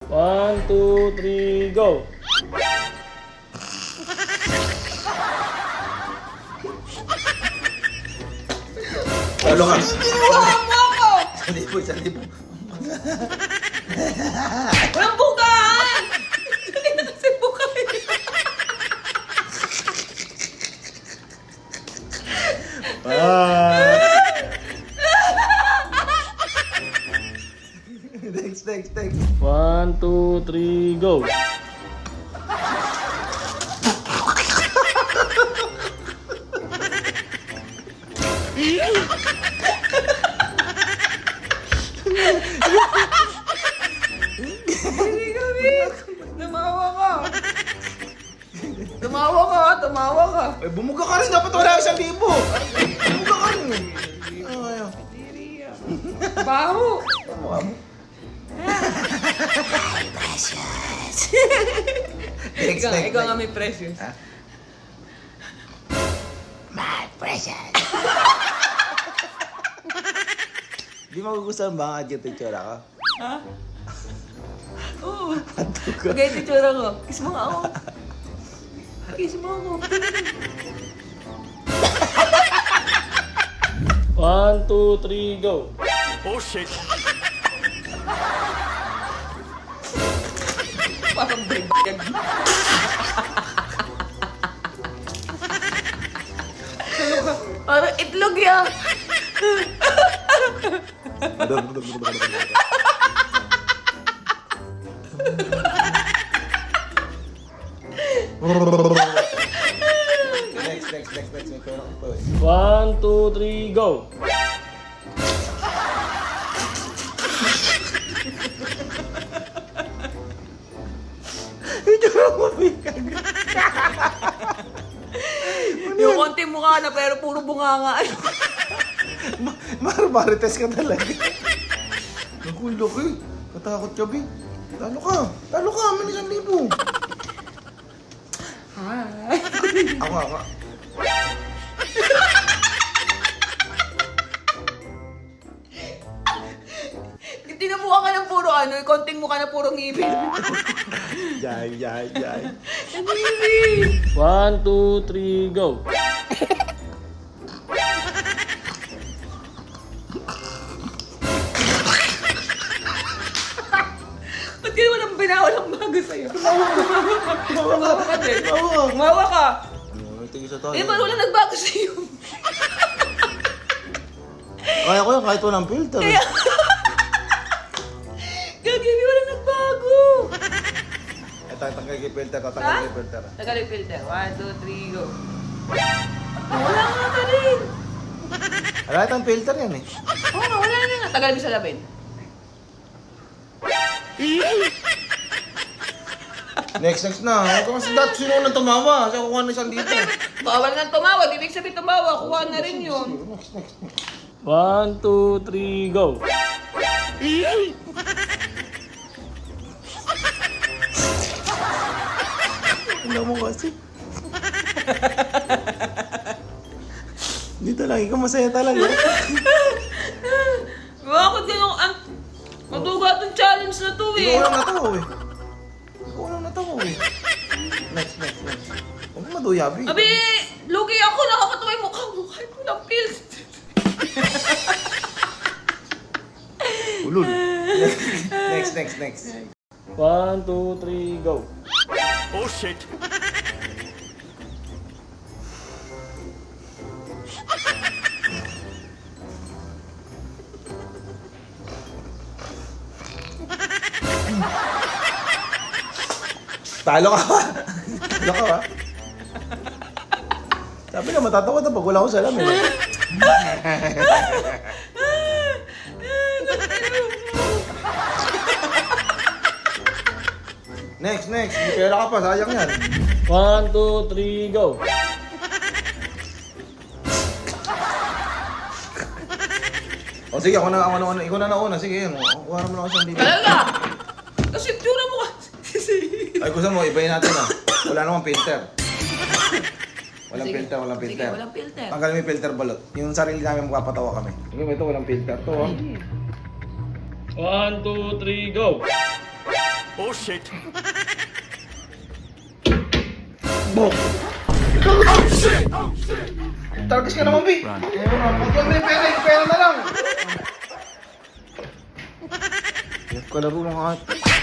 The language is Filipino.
1, 2, 3, go! Talo ka. Sinubukan mo ako! Isang libo. Walang bukaan! Hindi na kasi bukaan. Next. 1, 2, 3, go! Hindi kami. Tumawa ka. Tumawa ka. Eh, bumuga ka rin. Dapat wala 1,000. Bumuga ka rin. Ayaw. Baho. Mukha mo. Ikaw nga may precious. Ha? My precious. Di magugustuhan ba ang adjective tsura ko? Ha? Oo. Ato ka. Bagay ito tsura ko. Kiss mo nga ako. Kiss mo ako. 1, 2, 3, go! Parang bigyan. Parang itlog yan. Next. May tsura ko po eh. 1, 2, 3, go! Yung konti mukha na pero puro bunganga. Marites ka talaga. Naku, laki. Katakot ka, Bi. Talo ka. May 1,000. Ako. Tinabuhan ka ng puro ano, konting mukha na puro ngipin. Jai. Ang ngipin. 1, 2, 3, go! Ba't ka naman ang binawalang bago sa'yo? Tumawa ka din. Tumawa ka. Tingin sa tayo. Eh, ba't wala nagbago sa'yo? Kaya ko yan kahit walang filter. Kaya... Gagi, wala nagbago. Tanggal yung filter. Ha? Tagal yung filter. 1, 2, 3, go. Wala nga ka rin. Wala itong filter yan eh. Oo nga, wala na nga. Tagal mo sa labin. Next na. Huwag ka kasi dati sino nang tumawa. Siya kukuha na 1,000. Bawal nga tumawa. Ibig sabihin tumawa. Kuha na rin yun. 1, 2, 3, go! Wala mo kasi. Dito lang, ikaw masaya talaga. Bakit ganun? Matuga itong challenge na to eh. Ikaw lang natawa eh. Next. Huwag mo maduyabi. Abi, lugi ako. Nakakatawa yung mukha mo. Kahit mo ng pills. Ulul. Next. 1, 2, 3, go! Talo ka ba? Sabi na matatawa na pag wala ko salamin. Next. May pera ka pa. Sayang yan. 1, 2, 3, go! O sige, ako na. Ikaw na nauna. Sige, yan. Kuha naman ako 1,000. Talaga? Kasi tsura mo kasi. Ay, gusto mo, ibayin natin ah. Wala namang filter. Walang Sige. filter. Sige, walang filter. Tanggalin mo yung filter balot. Yung sarili namin magpapatawa kami. Ito, walang filter to ah. 1, 2, 3, go! Bok! Targas ka naman, Bi. Ayun na, pagyan mo yung pera na lang. Hirap ka laro mga ate.